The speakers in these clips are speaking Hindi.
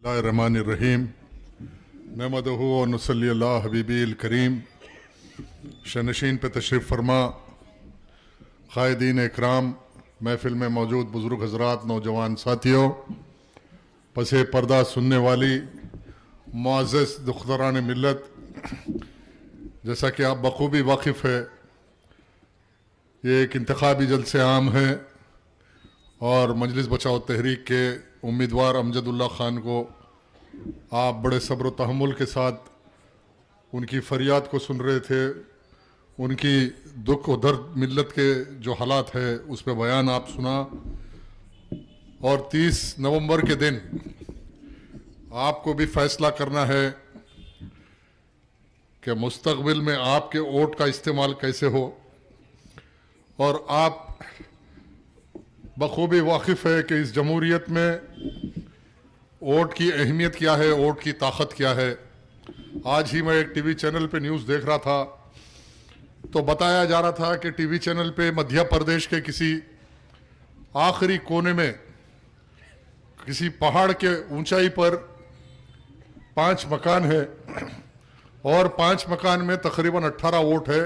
रहमानिर्रहीम नहमदहु व नुसल्ली अला हबीबिल करीम। शनशीन पे तशरीफ़ फरमा, क़ायदीन इकराम, महफ़िल में मौजूद बुज़ुर्ग हज़रात, नौजवान साथियों, पसे पर्दा सुनने वाली मुअज़्ज़ज़ दुख्तरान मिल्लत, जैसा कि आप बखूबी वाकिफ़ है, ये एक इंतखाबी जलसे आम है और मजलिस बचाओ तहरीक के उम्मीदवार अमजदुल्ला ख़ान को आप बड़े सब्र तहम्मुल के साथ उनकी फरियाद को सुन रहे थे। उनकी दुख और दर्द मिल्लत के जो हालात है उस पर बयान आप सुना। और 30 नवंबर के दिन आपको भी फैसला करना है कि मुस्तकबिल में आपके वोट का इस्तेमाल कैसे हो। और आप बखूबी वाकिफ़ है कि इस जमहूरियत में वोट की अहमियत क्या है, वोट की ताकत क्या है। आज ही मैं एक टीवी चैनल पे न्यूज़ देख रहा था तो बताया जा रहा था कि टीवी चैनल पे मध्य प्रदेश के किसी आखिरी कोने में किसी पहाड़ के ऊंचाई पर 5 मकान है और 5 मकान में तकरीबन 18 वोट है।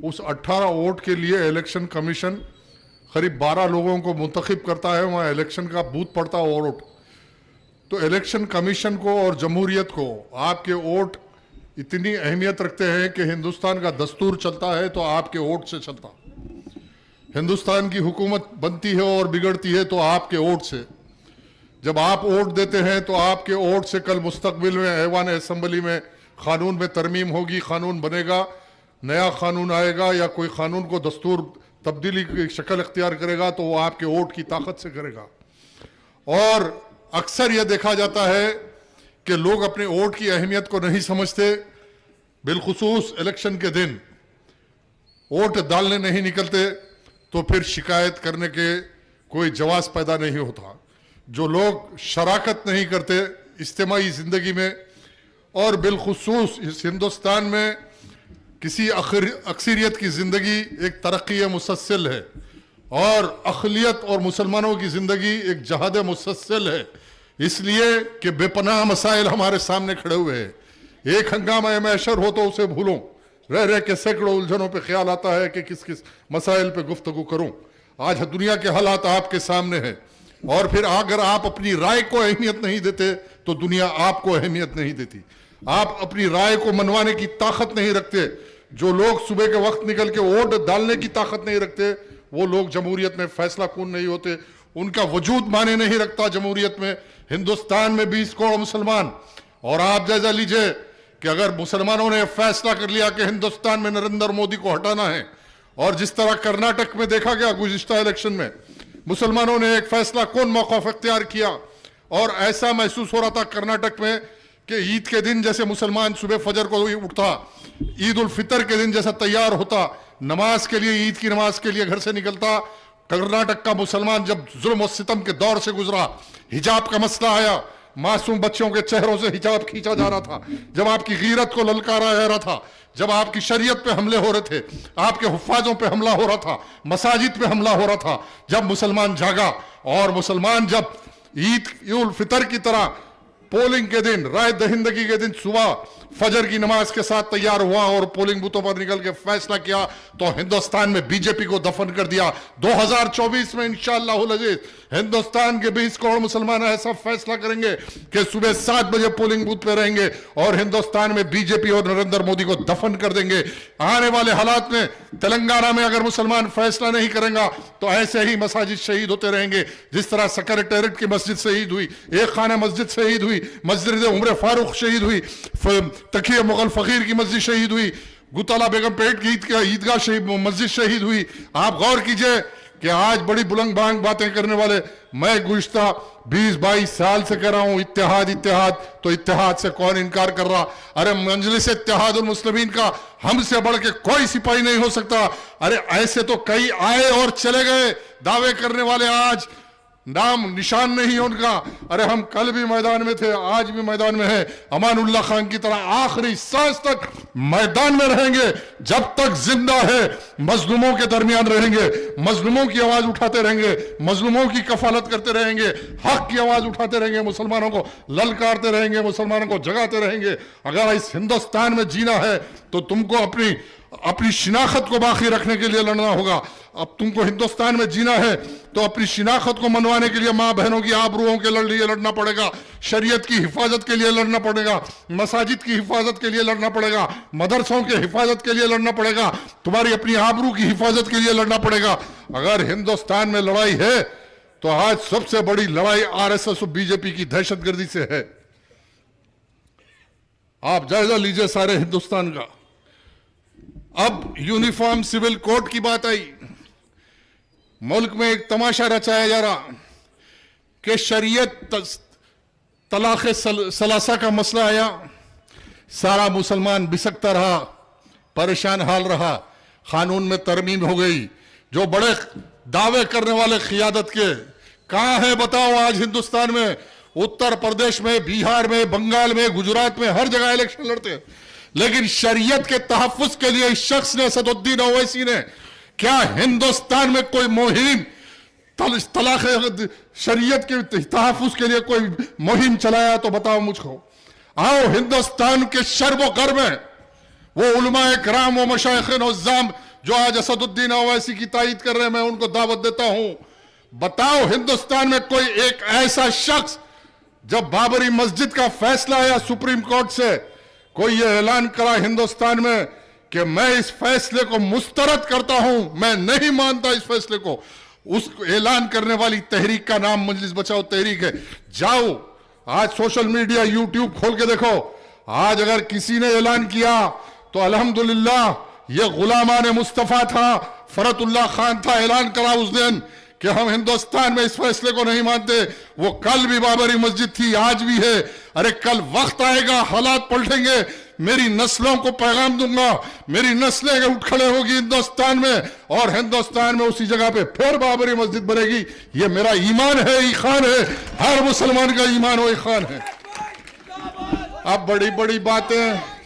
उस 18 वोट के लिए इलेक्शन कमीशन करीब 12 लोगों को मुंतखब करता है, वहाँ इलेक्शन का बूथ पड़ता है वोट। तो इलेक्शन कमीशन को और जमहूरियत को आपके वोट इतनी अहमियत रखते हैं कि हिंदुस्तान का दस्तूर चलता है तो आपके वोट से चलता, हिंदुस्तान की हुकूमत बनती है और बिगड़ती है तो आपके वोट से। जब आप वोट देते हैं तो आपके वोट से कल मुस्तकबिल में ऐवान असम्बली में कानून में तरमीम होगी, कानून बनेगा, नया कानून आएगा या कोई कानून को दस्तूर तब्दीली की शक्ल अख्तियार करेगा तो वो आपके वोट की ताकत से करेगा। और अक्सर यह देखा जाता है कि लोग अपने वोट की अहमियत को नहीं समझते, बिलखुसूस इलेक्शन के दिन वोट डालने नहीं निकलते तो फिर शिकायत करने के कोई जवाब पैदा नहीं होता। जो लोग शराकत नहीं करते इज्तिमाई ज़िंदगी में और बिलखुसूस इस हिंदुस्तान में किसी अक्सरियत की ज़िंदगी एक तरक्की मुसलसल है और अक़लियत और मुसलमानों की ज़िंदगी एक जहाद मुसलसल है, इसलिए कि बेपनाह मसाइल हमारे सामने खड़े हुए हैं। एक हंगामा मैशर हो तो उसे भूलो, रह रह के सैकड़ों उलझनों पे ख्याल आता है कि किस किस मसाइल पे गुफ्तगू करूं। आज दुनिया के हालात आपके सामने हैं और फिर अगर आप अपनी राय को अहमियत नहीं देते तो दुनिया आपको अहमियत नहीं देती। आप अपनी राय को मनवाने की ताकत नहीं रखते। जो लोग सुबह के वक्त निकल के वोट डालने की ताकत नहीं रखते वो लोग जमहूरियत में फैसला कून नहीं होते, उनका वजूद माने नहीं रखता जमहूरियत में। हिंदुस्तान में 20 करोड़ मुसलमान, और आप जायजा लीजिए कि अगर मुसलमानों ने फैसला कर लिया कि हिंदुस्तान में नरेंद्र मोदी को हटाना है, और जिस तरह कर्नाटक में देखा गया गुज़िश्ता इलेक्शन में मुसलमानों ने एक फैसला कौन मौक़िफ़ अख्तियार किया, और ऐसा महसूस हो रहा था कर्नाटक में कि ईद के दिन जैसे मुसलमान सुबह फजर को उठता, ईद उल फितर के दिन जैसा तैयार होता नमाज के लिए, ईद की नमाज के लिए घर से निकलता, कर्नाटक का मुसलमान जब जुल्म और सितम के दौर से गुजरा, हिजाब का मसला आया, मासूम बच्चों के चेहरों से हिजाब खींचा जा रहा था, जब आपकी गीरत को ललकारा जा रहा था, जब आपकी शरीयत पे हमले हो रहे थे, आपके हुफ़ाज़ों पे हमला हो रहा था, मसाजिद पे हमला हो रहा था, जब मुसलमान जागा और मुसलमान जब ईद उल फितर की तरह पोलिंग के दिन, राय दहिंदगी के दिन सुबह फजर की नमाज के साथ तैयार हुआ और पोलिंग बूथों पर निकल के फैसला किया तो हिंदुस्तान में बीजेपी को दफन कर दिया। 2024 में इंशाअल्लाह अज़ीज़ हिंदुस्तान के 20 करोड़ मुसलमान ऐसा फैसला करेंगे कि सुबह 7 बजे पोलिंग बूथ पे रहेंगे और हिंदुस्तान में बीजेपी और नरेंद्र मोदी को दफन कर देंगे। आने वाले हालात में तेलंगाना में अगर मुसलमान फैसला नहीं करेंगे तो ऐसे ही मसाजिद शहीद होते रहेंगे, जिस तरह सेक्रेटेरिएट की मस्जिद शहीद हुई, एक खाना मस्जिद शहीद हुई, मस्जिद उमर फारूक शहीद हुई, तकिया मुगल फ़कीर की मस्जिद शहीद हुई, गुताला बेगम पेट की ईदगाह शहीद मस्जिद शहीद हुई। आप गौर कीजिए कि आज बड़ी बुलंद बांग बातें करने वाले, मैं गुज़िश्ता 20-22 साल से कह रहा हूं इत्तेहाद इत्तेहाद, तो इत्तेहाद से कौन इनकार कर रहा? अरे मजलिस इत्तेहादुल मुस्लिमीन का हमसे बढ़ के कोई सिपाही नहीं हो सकता। अरे ऐसे तो कई आए और चले गए दावे करने वाले, आज नाम निशान नहीं है उनका। अरे हम कल भी मैदान में थे, आज भी मैदान में है, अमानुल्लाह खान की तरह आखिरी सांस तक मैदान में रहेंगे। जब तक जिंदा है मजलूमों के दरमियान रहेंगे, मजलूमों की आवाज उठाते रहेंगे, मजलूमों की कफालत करते रहेंगे, हक की आवाज उठाते रहेंगे, मुसलमानों को ललकारते रहेंगे, मुसलमानों को जगाते रहेंगे। अगर इस हिंदुस्तान में जीना है तो तुमको अपनी शिनाख्त को बाकी रखने के लिए लड़ना होगा। अब तुमको हिंदुस्तान में जीना है तो अपनी शिनाख्त को मनवाने के लिए माँ बहनों की आबरूओं के लिए लड़ना पड़ेगा, शरीयत की हिफाजत के लिए लड़ना पड़ेगा, मसाजिद की हिफाजत के लिए लड़ना पड़ेगा, मदरसों की हिफाजत के लिए लड़ना पड़ेगा, तुम्हारी अपनी आबरू की हिफाजत के लिए लड़ना पड़ेगा। अगर हिंदुस्तान में लड़ाई है तो आज सबसे बड़ी लड़ाई आरएसएस और बीजेपी की दहशतगर्दी से है। आप जायजा लीजिए सारे हिंदुस्तान का। अब यूनिफॉर्म सिविल कोड की बात आई, मुल्क में एक तमाशा रचाया जा रहा कि शरीयत तलाक सलासा का मसला आया, सारा मुसलमान बिसकता रहा, परेशान हाल रहा, कानून में तरमीम हो गई। जो बड़े दावे करने वाले क़ियादत के कहां है बताओ? आज हिंदुस्तान में उत्तर प्रदेश में, बिहार में, बंगाल में, गुजरात में हर जगह इलेक्शन लड़ते हैं, लेकिन शरीयत के तहफ़्फ़ुज़ के लिए इस शख्स ने, असदुद्दीन ओवैसी ने, क्या हिंदुस्तान में कोई मुहिम तलाक शरीयत के तहफ़्फ़ुज़ के लिए कोई मुहिम चलाया तो बताओ मुझको। आओ हिंदुस्तान के शर्ब गर्ब में वो उलमाए कराम व मशाइख़ नज़्ज़ाम जो आज असदुद्दीन ओवैसी की तायीद कर रहे हैं, मैं उनको दावत देता हूं। बताओ हिंदुस्तान में कोई एक ऐसा शख्स, जब बाबरी मस्जिद का फैसला आया सुप्रीम कोर्ट से, कोई ये ऐलान करा हिंदुस्तान में कि मैं इस फैसले को मुस्तरद करता हूं, मैं नहीं मानता इस फैसले को। उस ऐलान करने वाली तहरीक का नाम मजलिस बचाओ तहरीक है। जाओ आज सोशल मीडिया यूट्यूब खोल के देखो, आज अगर किसी ने ऐलान किया तो अल्हम्दुलिल्लाह ये गुलामान मुस्तफ़ा था, फरतुल्लाह खान था, ऐलान करा उस दिन कि हम हिंदुस्तान में इस फैसले को नहीं मानते। वो कल भी बाबरी मस्जिद थी, आज भी है। अरे कल वक्त आएगा, हालात पलटेंगे, मेरी नस्लों को पैगाम दूंगा, मेरी नस्लें उठ खड़े होगी हिंदुस्तान में, और हिंदुस्तान में उसी जगह पे फिर बाबरी मस्जिद बनेगी। ये मेरा ईमान है, ईखान है, हर मुसलमान का ईमान और ईखान है। अब बड़ी बड़ी बातें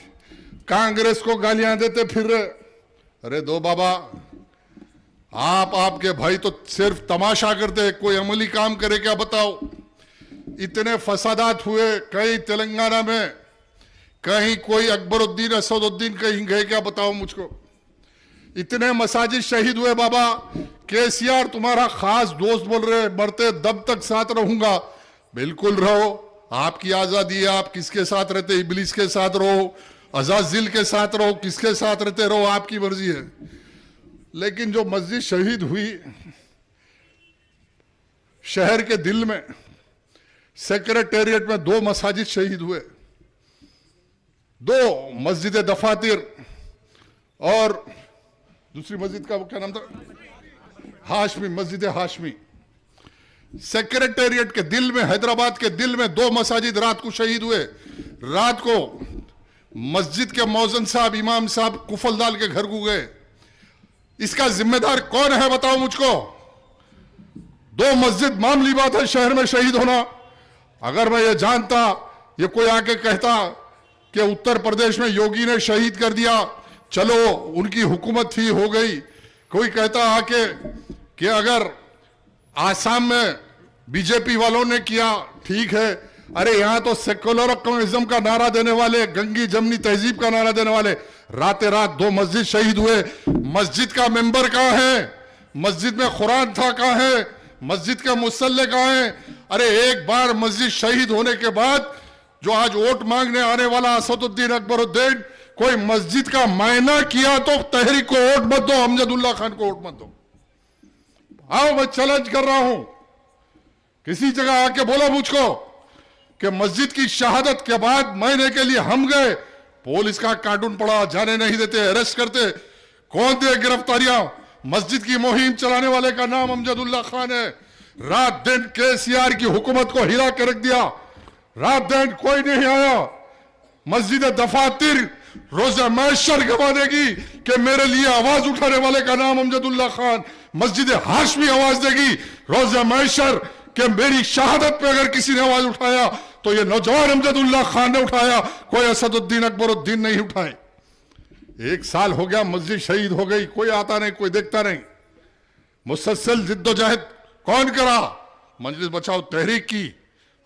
कांग्रेस को गालियां देते फिर रहे। अरे दो बाबा, आपके भाई तो सिर्फ तमाशा करते, कोई अमली काम करे क्या बताओ? इतने फसादात हुए कहीं तेलंगाना में, कहीं कोई अकबरुद्दीन असदुद्दीन कहीं गए क्या बताओ मुझको? इतने मसाजिद शहीद हुए बाबा। केसीआर तुम्हारा खास दोस्त बोल रहे मरते दब तक साथ रहूंगा। बिल्कुल रहो, आपकी आजादी है, आप किसके साथ रहते, इबलीस के साथ रहो, अजाजिल के साथ रहो, किसके साथ रहते रहो, आपकी मर्जी है। लेकिन जो मस्जिद शहीद हुई शहर के दिल में, सेक्रेटेरिएट में 2 मसाजिद शहीद हुए, 2 मस्जिद दफातिर और दूसरी मस्जिद का वो क्या नाम था, हाशमी, मस्जिद हाशमी। सेक्रेटेरिएट के दिल में, हैदराबाद के दिल में 2 मसाजिद रात को शहीद हुए। रात को मस्जिद के मौजन साहब, इमाम साहब कुफल डाल के घर को गए। इसका जिम्मेदार कौन है बताओ मुझको? 2 मस्जिद मामूली बात है शहर में शहीद होना। अगर मैं ये जानता, ये कोई आके कहता कि उत्तर प्रदेश में योगी ने शहीद कर दिया, चलो उनकी हुकूमत थी, हो गई। कोई कहता आके कि अगर आसाम में बीजेपी वालों ने किया, ठीक है। अरे यहां तो सेकुलर कम्युनिज्म का नारा देने वाले, गंगी जमनी तहजीब का नारा देने वाले, रात 2 मस्जिद शहीद हुए। मस्जिद का मेंबर कहां है? मस्जिद में कुरान था कहां है? मस्जिद के मुसल्ले कहां है? अरे एक बार मस्जिद शहीद होने के बाद जो आज वोट मांगने आने वाला असदुद्दीन अकबरुद्दीन, कोई मस्जिद का मायना किया तो तहरीक को वोट मत दो, अमजदुल्ला खान को वोट मत दो। आओ मैं चैलेंज कर रहा हूं, किसी जगह आके बोला मुझको कि मस्जिद की शहादत के बाद महीने के लिए हम गए, पुलिस का कार्टून पड़ा, जाने नहीं देते, अरेस्ट करते। कौन थे गिरफ्तारियां? मस्जिद की मुहिम चलाने वाले का नाम अमजदुल्ला खान है। रात दिन केसीआर की हुकूमत को हिला के रख दिया, रात दिन कोई नहीं आया। मस्जिद दफातिर रोज़े महशर गवा देगी कि मेरे लिए आवाज उठाने वाले का नाम अमजदुल्ला खान। मस्जिद हाशमी आवाज देगी रोज़े महशर कि मेरी शहादत पे अगर किसी ने आवाज उठाया तो ये नौजवान अमजदुल्ला खान ने उठाया, कोई असदुद्दीन अकबरुद्दीन नहीं उठाए। 1 साल हो गया, मस्जिद शहीद हो गई, कोई आता नहीं, कोई देखता नहीं। मुसलसल जिद्दोजहद कौन करा? मजलिस बचाओ तहरीक की,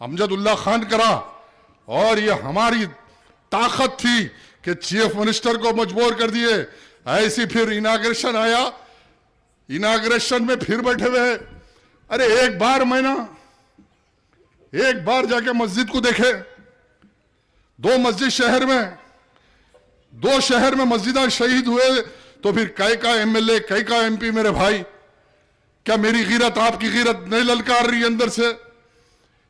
अमजदुल्ला खान करा। और ये हमारी ताकत थी कि चीफ मिनिस्टर को मजबूर कर दिए। ऐसी फिर इनाग्रेशन आया, इनाग्रेशन में फिर बैठे हुए। अरे एक बार जाके मस्जिद को देखे। 2 मस्जिद शहर में, 2 शहर में मस्जिद शहीद हुए, तो फिर कई का एमएलए, कई का एमपी। मेरे भाई, क्या मेरी गिरत आपकी गिरत नहीं ललकार रही अंदर से?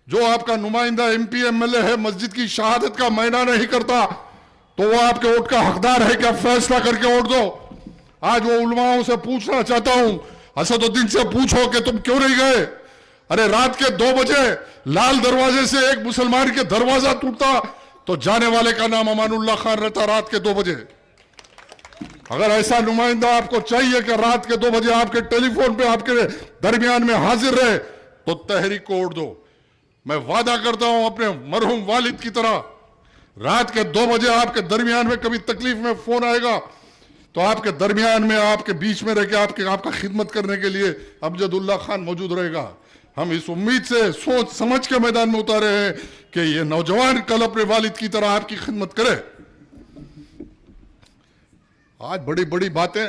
जो आपका नुमाइंदा एमपी एमएलए है, मस्जिद की शहादत का मायना नहीं करता, तो वो आपके वोट का हकदार है क्या? फैसला करके वोट दो। आज वो उलमाओं से पूछना चाहता हूं, असदुद्दीन से पूछो कि तुम क्यों नहीं गए? अरे रात के 2 बजे लाल दरवाजे से एक मुसलमान के दरवाजा टूटता तो जाने वाले का नाम अमानुल्लाह खान रहता रात के 2 बजे। अगर ऐसा नुमाइंदा आपको चाहिए कि रात के 2 बजे आपके टेलीफोन पे आपके दरमियान में हाजिर रहे, तो तहरीक को वोट दो। मैं वादा करता हूं अपने मरहूम वालिद की तरह, रात के 2 बजे आपके दरमियान में कभी तकलीफ में फोन आएगा तो आपके दरमियान में, आपके बीच में रह के आपका खिदमत करने के लिए अमजदुल्ला खान मौजूद रहेगा। हम इस उम्मीद से सोच समझ के मैदान में उतारे हैं कि ये नौजवान कल अपने वालिद की तरह आपकी खिदमत करे। आज बड़ी बड़ी बातें।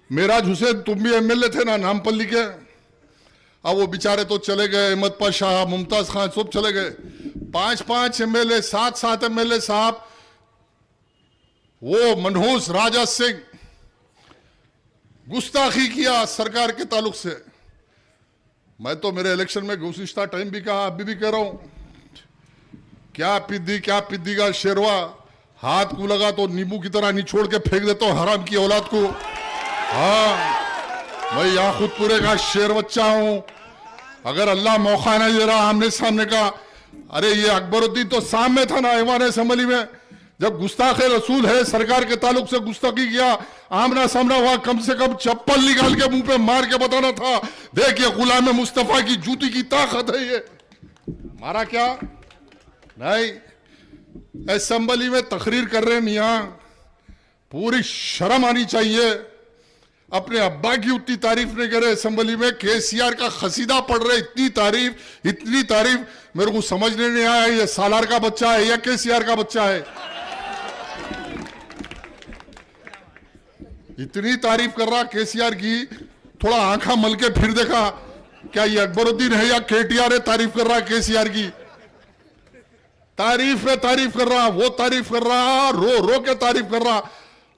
मेराज हुसैन, तुम भी एमएलए थे ना नामपल्ली के, अब वो बेचारे तो चले गए, अहमद पाशा, मुमताज खान सब चले गए। 5-5 एमएलए, 7-7 एमएलए साहब, वो मनहूस राजा सिंह गुस्ताखी किया सरकार के ताल्लुक से। मैं तो मेरे इलेक्शन में गुज़िश्ता टाइम भी कहा, अभी भी कह रहा हूं, क्या पिद्दी का शेरवा हाथ को लगा तो नींबू की तरह निचोड़ के फेंक देता हूं हराम की औलाद को। हाँ, मैं याकूतपुरे का शेर बच्चा हूं। अगर अल्लाह मौका नहीं दे रहा आमने सामने का, अरे ये अकबरुद्दीन तो सामने था ना ऐवान असेंबली में, जब गुस्ताखे रसूल है सरकार के ताल्लुक से गुस्ताखी किया, आमना सामना हुआ, कम से कम चप्पल निकाल के मुंह पे मार के बताना था, देखिए गुलाम मुस्तफा की जूती की ताकत है ये। मारा क्या? नहीं, असेंबली में तकरीर कर रहे हैं मियां, पूरी शर्म आनी चाहिए। अपने अब्बा की उतनी तारीफ नहीं करे असेंबली में, केसीआर का खसीदा पढ़ रहे, इतनी तारीफ। मेरे को समझने नहीं आया ये सालार का बच्चा है या केसीआर का बच्चा है। इतनी तारीफ कर रहा केसीआर की, थोड़ा आंखा मल के फिर देखा क्या ये अकबरुद्दीन है या केटीआर है तारीफ कर रहा केसीआर की। तारीफ कर रहा, वो तारीफ कर रहा, रो के तारीफ कर रहा।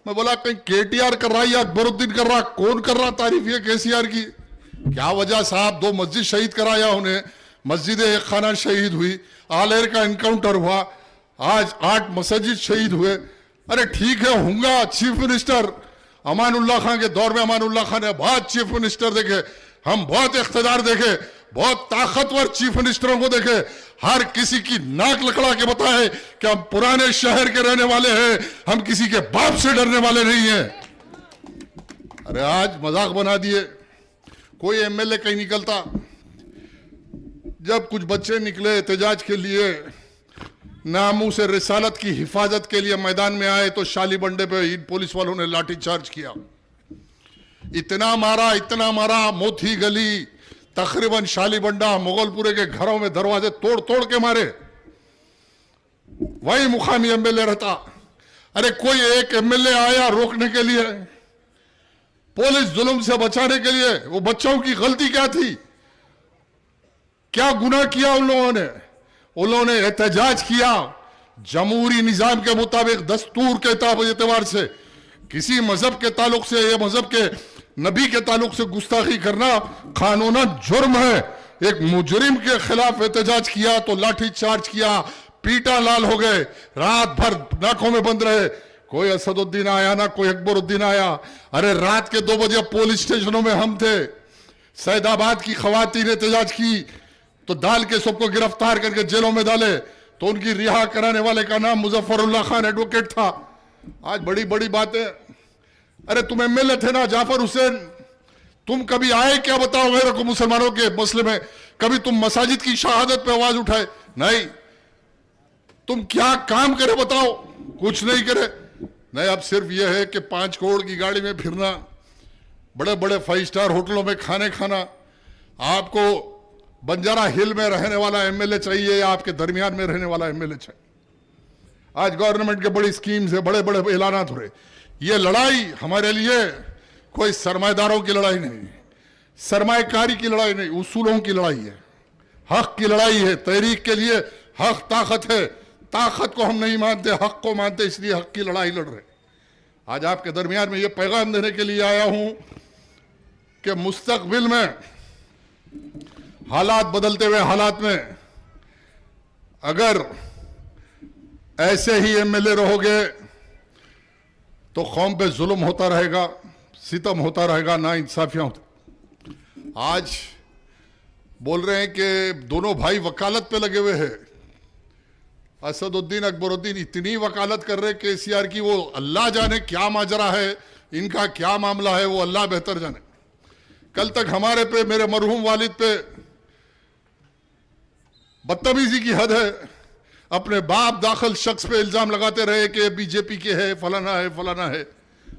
मैं बोला कहीं केटीआर कर रहा या अकबरुद्दीन कर रहा, कौन कर रहा तारीफ ये केसीआर की? क्या वजह साहब? 2 मस्जिद शहीद कराया उन्हें, मस्जिद एक खाना शहीद हुई, आलेर का इनकाउंटर हुआ, आज 8 मस्जिद शहीद हुए। अरे ठीक है, होगा चीफ मिनिस्टर अमानुल्लाह खान के दौर में, अमानुल्लाह खान ने बहुत चीफ मिनिस्टर देखे, हम बहुत इख्तिदार देखे, बहुत ताकतवर चीफ मिनिस्टरों को देखे, हर किसी की नाक लकड़ा के बताए कि हम पुराने शहर के रहने वाले हैं, हम किसी के बाप से डरने वाले नहीं हैं। अरे आज मजाक बना दिए, कोई एमएलए कहीं निकलता। जब कुछ बच्चे निकले एहतजाज के लिए, नामू से रिसालत की हिफाजत के लिए मैदान में आए, तो शाली बंडे पे इन पुलिस वालों ने लाठीचार्ज किया, इतना मारा, मोती गली, तकरीबन शाली बंडा, मुगलपुरे के घरों में दरवाजे तोड़ के मारे। वही मुकामी एमएलए रहता। अरे कोई एक एमएलए आया रोकने के लिए, पुलिस जुल्म से बचाने के लिए। वो बच्चों की गलती क्या थी? क्या गुनाह किया उन लोगों ने? उन लोगों ने एहतजाज किया जमहूरी निजाम के मुताबिक, दस्तूर के एतबार से, किसी मजहब के ताल्लुक से या मजहब के नबी के ताल्लुक से गुस्ताखी करना कानूनन जुर्म है। एक मुजरिम के खिलाफ एहतजाज किया तो लाठी चार्ज किया, पीटा लाल हो गए, रात भर नाकों में बंद रहे। कोई असदुद्दीन आया ना कोई अकबरुद्दीन आया। अरे रात के 2 बजे पुलिस स्टेशनों में हम थे, सैदाबाद की खवातीन ने एहतजाज की तो डाल के सबको गिरफ्तार करके जेलों में डाले, तो उनकी रिहा कराने वाले का नाम मुजफ्फरुल्लाह खान एडवोकेट था। आज बड़ी बड़ी बातें। अरे तुम एमएलए थे ना जाफर हुसैन, तुम कभी आए क्या बताओ मेरे को मुसलमानों के मसले में? कभी तुम मसाजिद की शहादत पे आवाज उठाए? नहीं। तुम क्या काम करे बताओ? कुछ नहीं करे। नहीं, अब सिर्फ यह है कि 5 करोड़ की गाड़ी में फिरना, बड़े बड़े 5 स्टार होटलों में खाने खाना। आपको बंजारा हिल में रहने वाला एमएलए चाहिए या आपके दरमियान में रहने वाला एमएलए चाहिए? आज गवर्नमेंट के बड़ी स्कीम्स है, बड़े बड़े ऐलानात हो रहे। ये लड़ाई हमारे लिए कोई सरमाएदारों की लड़ाई नहीं, सरमाएकारी की लड़ाई नहीं, उसूलों की लड़ाई है, हक की लड़ाई है। तहरीक के लिए हक ताकत है, ताकत को हम नहीं मानते, हक को मानते, इसलिए हक की लड़ाई लड़ रहे। आज आपके दरमियान में ये पैगाम देने के लिए आया हूं कि मुस्तकबिल में हालात बदलते हुए हालात में अगर ऐसे ही एमएलए रहोगे तो कौम पे जुल्म होता रहेगा, सितम होता रहेगा, ना इंसाफियां होती। आज बोल रहे हैं कि दोनों भाई वकालत पे लगे हुए हैं। असदुद्दीन अकबरुद्दीन इतनी वकालत कर रहे केसीआर की, वो अल्लाह जाने क्या माजरा है, इनका क्या मामला है, वो अल्लाह बेहतर जाने। कल तक हमारे पे, मेरे मरहूम वालिद पे बदतमीजी की हद है। अपने बाप दाखिल शख्स पे इल्जाम लगाते रहे कि बीजेपी के है, फलाना है, फलाना है।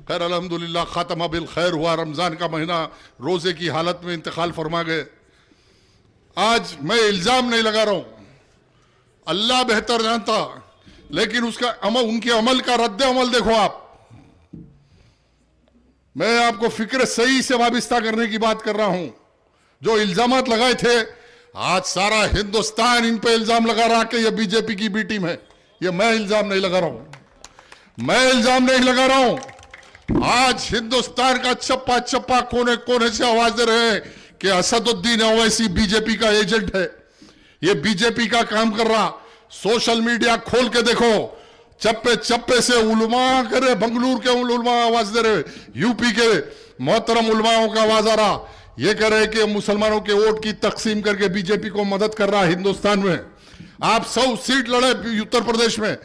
खैर अल्हम्दुलिल्लाह खात्मा बिल खैर हुआ। रमजान का महीना, रोजे की हालत में इंतकाल फरमा गए। आज मैं इल्जाम नहीं लगा रहा हूं, अल्लाह बेहतर जानता, लेकिन उसका अमल, उनके अमल का रद्द अमल देखो आप। मैं आपको फिक्र सही से वाबिस्ता करने की बात कर रहा हूं। जो इल्जामात लगाए थे, आज सारा हिंदुस्तान इन पे इल्जाम लगा रहा कि ये बीजेपी की बी टीम है। ये मैं इल्जाम नहीं लगा रहा हूं, मैं इल्जाम नहीं लगा रहा हूं। आज हिंदुस्तान का चप्पा चप्पा, कोने कोने से आवाज दे रहे हैं कि असदुद्दीन ओवैसी बीजेपी का एजेंट है, ये बीजेपी का काम कर रहा। सोशल मीडिया खोल के देखो, चप्पे चप्पे से उलमा करे, बंगलुरु के उलमा आवाज दे रहे, यूपी के मोहतरम उलमाओं का आवाज आ रहा। ये कह रहे कि मुसलमानों के वोट की तकसीम करके बीजेपी को मदद कर रहा है हिंदुस्तान में। आप 100 सीट लड़े उत्तर प्रदेश में,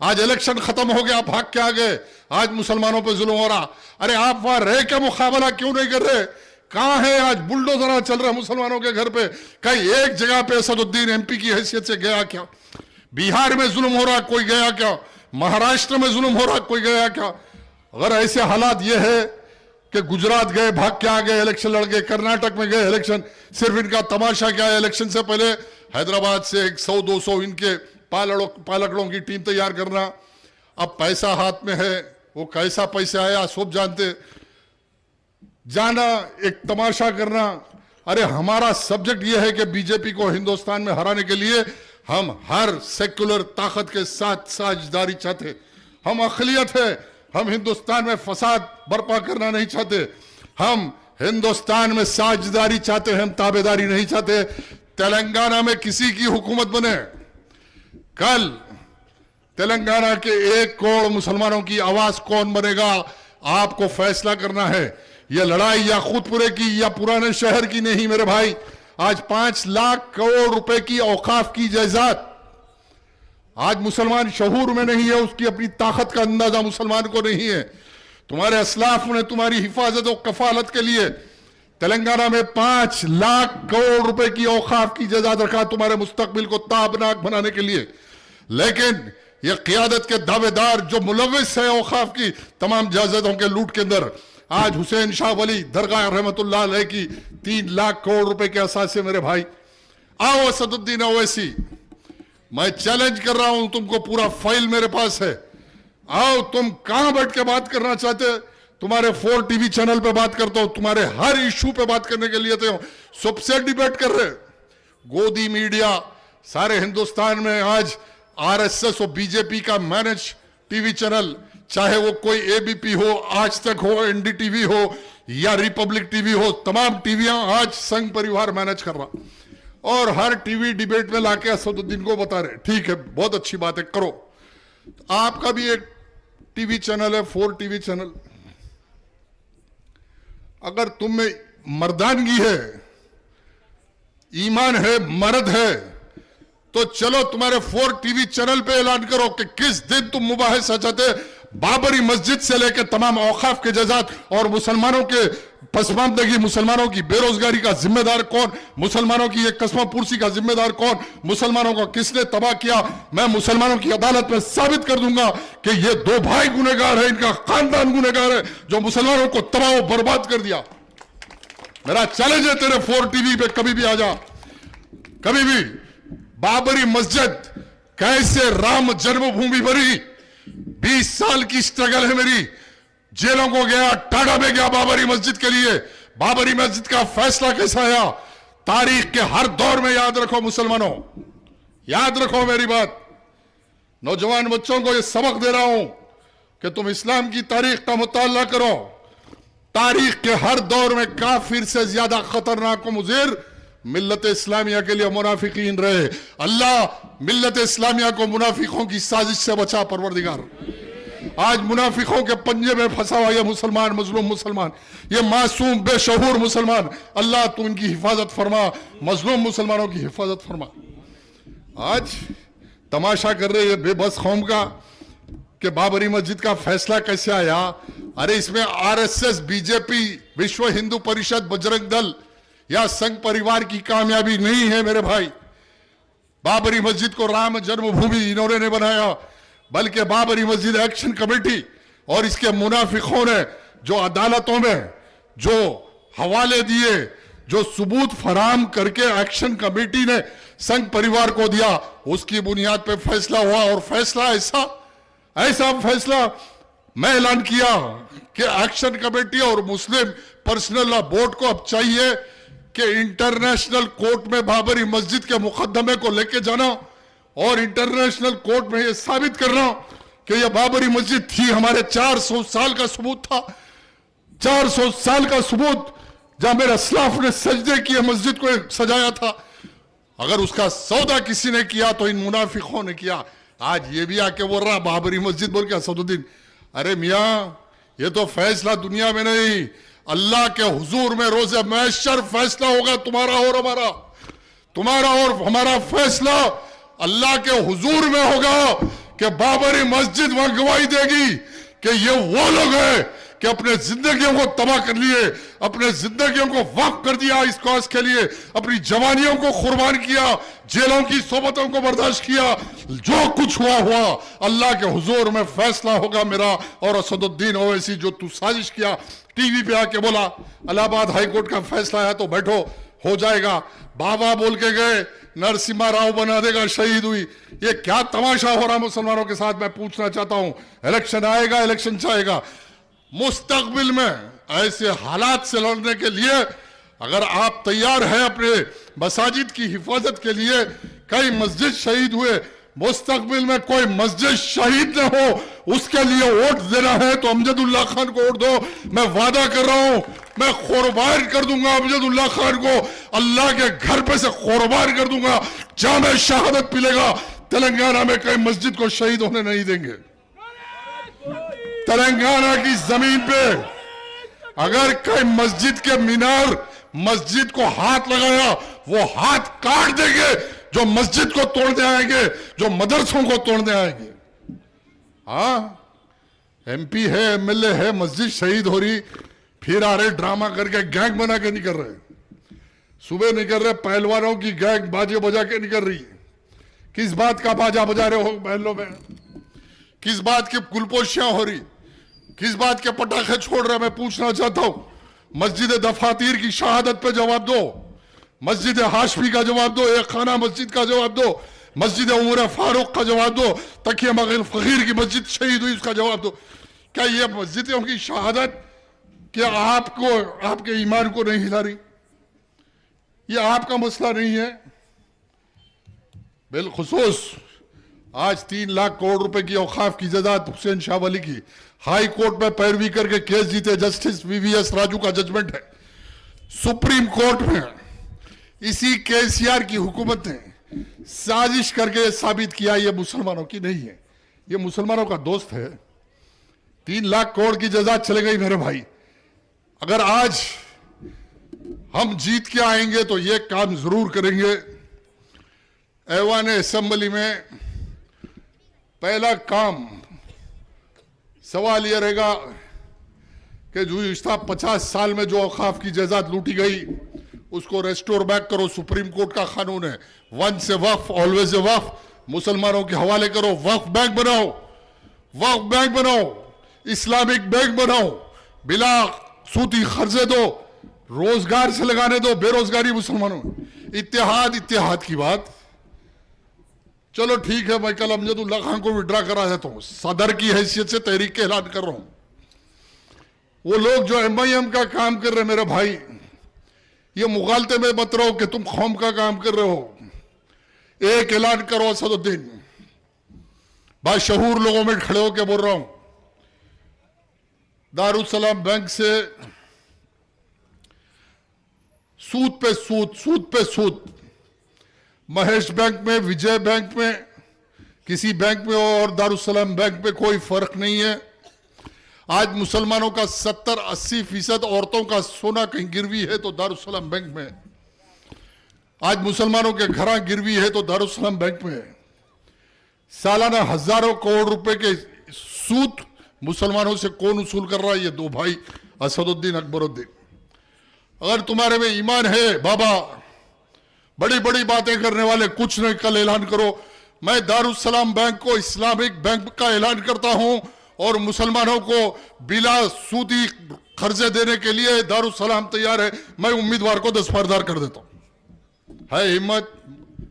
आज इलेक्शन खत्म हो गया, भाग के आ गए, आज मुसलमानों पे जुल्म हो रहा। अरे आप वहां रह के मुकाबला क्यों नहीं कर रहे? कहां है? आज बुलडोजर चल रहा है मुसलमानों के घर पे। कहीं एक जगह पे असदुद्दीन एमपी की हैसियत से गया क्या? बिहार में जुल्म हो रहा, कोई गया क्या? महाराष्ट्र में जुल्म हो रहा, कोई गया क्या? अगर ऐसे हालात ये है कि गुजरात गए, भाग के आ गए, इलेक्शन लड़ गए, कर्नाटक में गए इलेक्शन, सिर्फ इनका तमाशा क्या है? इलेक्शन से पहले हैदराबाद से 100-200 इनके पालकड़ों की टीम तैयार करना। अब पैसा हाथ में है, वो कैसा पैसा आया सब जानते, जाना एक तमाशा करना। अरे हमारा सब्जेक्ट यह है कि बीजेपी को हिंदुस्तान में हराने के लिए हम हर सेक्युलर ताकत के साथ साझेदारी चाहते। हम अक़लियत है, हम हिंदुस्तान में फसाद बर्पा करना नहीं चाहते, हम हिंदुस्तान में साझेदारी चाहते हैं, हम ताबेदारी नहीं चाहते। तेलंगाना में किसी की हुकूमत बने, कल तेलंगाना के 1 करोड़ मुसलमानों की आवाज कौन बनेगा, आपको फैसला करना है। यह लड़ाई या खुदपुरे की या पुराने शहर की नहीं मेरे भाई। आज 5 लाख करोड़ रुपए की औकाफ की जायदाद, आज मुसलमान शहूर में नहीं है, उसकी अपनी ताकत का अंदाजा मुसलमान को नहीं है। तुम्हारे असलाफ ने तुम्हारी हिफाजत और कफालत के लिए तेलंगाना में 5 लाख करोड़ रुपए की औकाफ की जायदाद रखा, तुम्हारे मुस्तकबिल को ताबनाक बनाने के लिए। लेकिन यह क़ियादत के दावेदार जो मुलव्विस है औकाफ की तमाम जायदादों के लूट के अंदर, आज हुसैन शाह वली दरगाह रहमतुल्लाह अलैह की 3 लाख करोड़ रुपए के असास से मेरे भाई। आओ असदुद्दीन ओवैसी, मैं चैलेंज कर रहा हूं तुमको, पूरा फाइल मेरे पास है। आओ, तुम कहां बैठ के बात करना चाहते? तुम्हारे 4 टीवी चैनल पे बात करता हूं, तुम्हारे हर इशू पे बात करने के लिए तो सबसे डिबेट कर रहे। गोदी मीडिया सारे हिंदुस्तान में आज आरएसएस और बीजेपी का मैनेज टीवी चैनल, चाहे वो कोई एबीपी हो, आज तक हो, एनडीटीवी हो या रिपब्लिक टीवी हो, तमाम टीवियां आज संघ परिवार मैनेज कर रहा। और हर टीवी डिबेट में लाके असदुद्दीन को बता रहे, ठीक है बहुत अच्छी बात है, करो। आपका भी एक टीवी चैनल है, 4 टीवी चैनल। अगर तुम में मर्दानगी है, ईमान है, मर्द है, तो चलो तुम्हारे 4 टीवी चैनल पे ऐलान करो कि किस दिन तुम मुबाहिसा चाहते। बाबरी मस्जिद से लेकर तमाम औकाफ के जायदाद और मुसलमानों के पसमानदगी मुसलमानों की बेरोजगारी का जिम्मेदार कौन, मुसलमानों की ये कस्मा पुरसी का जिम्मेदार कौन, मुसलमानों को किसने तबाह किया? मैं मुसलमानों की अदालत में साबित कर दूंगा कि ये दो भाई गुनहगार है, इनका खानदान गुनहगार है जो मुसलमानों को तबाह और बर्बाद कर दिया। मेरा चैलेंज है तेरे 4 टीवी पे, कभी भी आ जा, कभी भी। बाबरी मस्जिद कैसे राम जन्मभूमि बनी, 20 साल की स्ट्रगल है मेरी। जेलों को गया, टाटा में गया बाबरी मस्जिद के लिए। बाबरी मस्जिद का फैसला कैसा आया, तारीख के हर दौर में याद रखो मुसलमानों, याद रखो मेरी बात। नौजवान बच्चों को यह सबक दे रहा हूं कि तुम इस्लाम की तारीख का मुताला करो। तारीख के हर दौर में काफिर से ज्यादा खतरनाक व मुज़िर मिल्लत इस्लामिया के लिए मुनाफिकीन रहे। अल्लाह मिल्लत इस्लामिया को मुनाफिकों की साजिश से बचा परवरदिगार। आज मुनाफिकों के पंजे में फंसा हुआ ये मुसलमान, मजलूम मुसलमान, ये मासूम बेशऊर मुसलमान, अल्लाह तू इनकी हिफाजत फरमा, मजलूम मुसलमानों की हिफाजत फरमा। आज तमाशा कर रहे हैं बेबस कौम का कि बाबरी मस्जिद का फैसला कैसे आया। अरे इसमें आरएसएस, बीजेपी, विश्व हिंदू परिषद, बजरंग दल या संघ परिवार की कामयाबी नहीं है मेरे भाई। बाबरी मस्जिद को राम जन्मभूमि इन्होंने नहीं बनाया, बल्कि बाबरी मस्जिद एक्शन कमेटी और इसके मुनाफिकों ने जो अदालतों में जो हवाले दिए, जो सबूत फराम करके एक्शन कमेटी ने संघ परिवार को दिया, उसकी बुनियाद पे फैसला हुआ। और फैसला ऐसा फैसला मैं ऐलान किया कि एक्शन कमेटी और मुस्लिम पर्सनल लॉ बोर्ड को अब चाहिए कि इंटरनेशनल कोर्ट में बाबरी मस्जिद के मुकदमे को लेके जाना और इंटरनेशनल कोर्ट में यह साबित करना कि यह बाबरी मस्जिद थी। हमारे 400 साल का सबूत था, 400 साल का सबूत, जहां मेरे असलाफ ने सजदे किए, मस्जिद को सजाया था। अगर उसका सौदा किसी ने किया तो इन मुनाफिकों ने किया। आज ये भी आके बोल रहा बाबरी मस्जिद बोल के असदुद्दीन। अरे मियां, ये तो फैसला दुनिया में नहीं, अल्लाह के हुजूर में रोज़े महशर फैसला होगा। तुम्हारा और हमारा, तुम्हारा और हमारा फैसला अल्लाह के हुजूर में होगा कि बाबरी मस्जिद वहां गवाही देगी कि ये वो लोग हैं कि अपने जिंदगियों को तबाह कर लिए, अपने जिंदगियों को वक्फ कर दिया इस कौस के लिए, अपनी जवानियों को कुर्बान किया, जेलों की सोबतों को बर्दाश्त किया। जो कुछ हुआ अल्लाह के हुजूर में फैसला होगा मेरा और असदुद्दीन ओवैसी। जो तू साजिश किया, टीवी पे आके बोला इलाहाबाद हाईकोर्ट का फैसला है तो बैठो, हो जाएगा, बाबा बोल के गए, नरसिम्हा राव बना देगा, शहीद हुई। ये क्या तमाशा हो रहा मुसलमानों के साथ? मैं पूछना चाहता हूं, इलेक्शन आएगा, इलेक्शन चाहेगा, मुस्तकबिल में ऐसे हालात से लड़ने के लिए अगर आप तैयार हैं अपने मसाजिद की हिफाजत के लिए। कई मस्जिद शहीद हुए, मुस्तकबिल में कोई मस्जिद शहीद न हो उसके लिए वोट देना है तो अमजदुल्ला खान को वोट दो। मैं वादा कर रहा हूं, मैं कुर्बान कर दूंगा अमजदुल्ला खान को, अल्लाह के घर पे से कुर्बान कर दूंगा। जामे शहादत पिलेगा, तेलंगाना में कई मस्जिद को शहीद होने नहीं देंगे। तेलंगाना की जमीन पे अगर कई मस्जिद के मीनार, मस्जिद को हाथ लगाया, वो हाथ काट देंगे जो मस्जिद को तोड़ने आएंगे, जो मदरसों को तोड़ने आएंगे। हाँ, एमपी है, एमएलए है, मस्जिद शहीद हो रही, फिर आ रहे ड्रामा करके, गैंग बना के नहीं कर रहे, सुबह नहीं कर रहे, पहलवानों की गैंग बाजे बजा के नहीं कर रही। किस बात का बाजा बजा रहे हो महलों में? किस बात की कुलपोशियां हो रही? किस बात के पटाखे छोड़ रहे? मैं पूछना चाहता हूं, मस्जिद दफातीर की शहादत पे जवाब दो, मस्जिद हाशमी का जवाब दो, एक खाना मस्जिद का जवाब दो, मस्जिद उमर फारूक का जवाब दो, तकिया मगल फकीर की मस्जिद शहीद हुई उसका जवाब दो। क्या ये मस्जिदों की शहादत क्या आपको, आपके ईमान को नहीं हिला रही? ये आपका मसला नहीं है? बिलखुसूस आज 3 लाख करोड़ रुपए की औकाफ की जायदाद हुसैन शाह वली की हाई कोर्ट में पैरवी करके केस जीते जस्टिस वीवीएस राजू का जजमेंट है। सुप्रीम कोर्ट में इसी केसीआर की हुकूमत ने साजिश करके साबित किया ये मुसलमानों की नहीं है, ये मुसलमानों का दोस्त है। 3 लाख करोड़ की जायदाद चले गई मेरे भाई। अगर आज हम जीत के आएंगे तो ये काम जरूर करेंगे। ऐवान असेंबली में पहला काम सवाल यह रहेगा कि गुज़िश्ता 50 साल में जो औकाफ की जायदाद लूटी गई उसको रेस्टोर बैक करो। सुप्रीम कोर्ट का कानून है, once a Waqf always a वक्फ, मुसलमानों के हवाले करो। वक्फ बैंक बनाओ, वक्फ बैंक बनाओ, इस्लामिक बैंक बनाओ, बिला सूती खर्चे दो, रोजगार से लगाने दो बेरोजगारी मुसलमानों में। इत्तेहाद इत्तेहाद की बात, चलो ठीक है, मैं कल अमजदुल्ला खान को विड्रा करा देता हूं, सदर की हैसियत से तहरीक के ऐलान कर रहा हूं। वो लोग जो MIM का काम कर रहे हैं मेरे भाई, ये मुगालते में मत रहो कि तुम कौम का काम कर रहे हो। एक ऐलान करो असदुद्दीन, बाशहूर लोगों में खड़े होकर बोल रहा हूं, दारुसलाम बैंक से सूद पे सूद, सूद पे सूद, महेश बैंक में, विजय बैंक में, किसी बैंक में और दारुसलाम बैंक में कोई फर्क नहीं है। आज मुसलमानों का 70-80% औरतों का सोना कहीं गिरवी है तो दारुसलाम बैंक में। आज मुसलमानों के घर गिरवी है तो दारुसलाम बैंक में। सालाना हजारों करोड़ रुपए के सूद मुसलमानों से कौन वसूल कर रहा है? ये दो भाई असदुद्दीन अकबरुद्दीन। अगर तुम्हारे में ईमान है बाबा, बड़ी बड़ी बातें करने वाले कुछ नहीं, कल ऐलान करो मैं दारुसलाम बैंक को इस्लामिक बैंक का ऐलान करता हूं और मुसलमानों को बिला सूदी कर्जे देने के लिए दारुसलाम तैयार है। मैं उम्मीदवार को 10 फरदार कर देता हूं। है हिम्मत,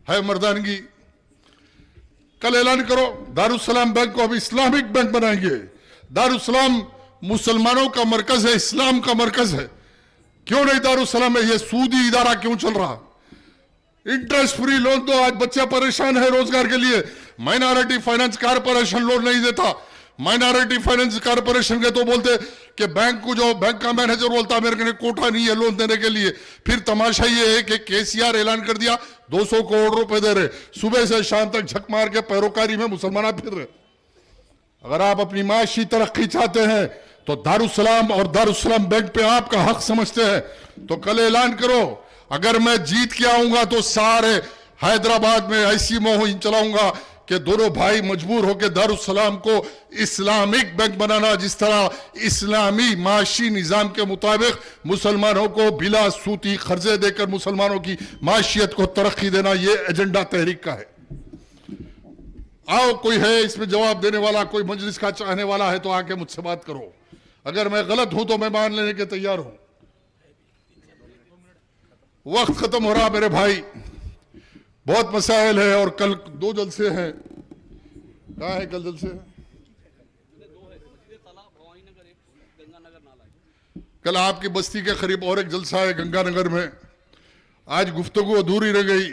है मर्दानगी, कल ऐलान करो दारुसलाम बैंक को हम इस्लामिक बैंक बनाएंगे। दारुसलाम मुसलमानों का मरकज है, इस्लाम का मरकज है। क्यों नहीं दारुसलाम में ये सूदी इदारा क्यों चल रहा? इंटरेस्ट फ्री लोन दो, आज बच्चे परेशान है रोजगार के लिए। माइनॉरिटी फाइनेंस कारपोरेशन लोन नहीं देता। माइनॉरिटी फाइनेंस कारपोरेशन के तो बोलते कि बैंक को, जो बैंक का मैनेजर बोलता मेरे कोटा नहीं है लोन देने के लिए। फिर तमाशा ये है कि KCR ऐलान कर दिया 200 करोड़ रुपए दे रहे, सुबह से शाम तक झक मार के पैरोकारी में मुसलमान फिर रहे। अगर आप अपनी माशी तरक्की चाहते हैं तो दारुसलाम और दारुसलाम बैंक पे आपका हक समझते हैं तो कल ऐलान करो। अगर मैं जीत के आऊंगा तो सारे हैदराबाद में ऐसी मुहिम चलाऊंगा कि दोनों भाई मजबूर होकर दारुसलाम को इस्लामिक बैंक बनाना, जिस तरह इस्लामी माशी निजाम के मुताबिक मुसलमानों को बिला सूती कर्जे देकर मुसलमानों की माशियत को तरक्की देना, यह एजेंडा तहरीक का है। आओ, कोई है इसमें जवाब देने वाला, कोई मजलिस का चाहने वाला है तो आके मुझसे बात करो। अगर मैं गलत हूं तो मैं मान लेने के तैयार हूं। वक्त खत्म हो रहा मेरे भाई, बहुत मसाइल है और कल 2 जलसे हैं। कहाँ है कल जलसे? कल आपकी बस्ती के करीब और एक जलसा है गंगानगर में। आज गुफ्तगू अधूरी रह गई।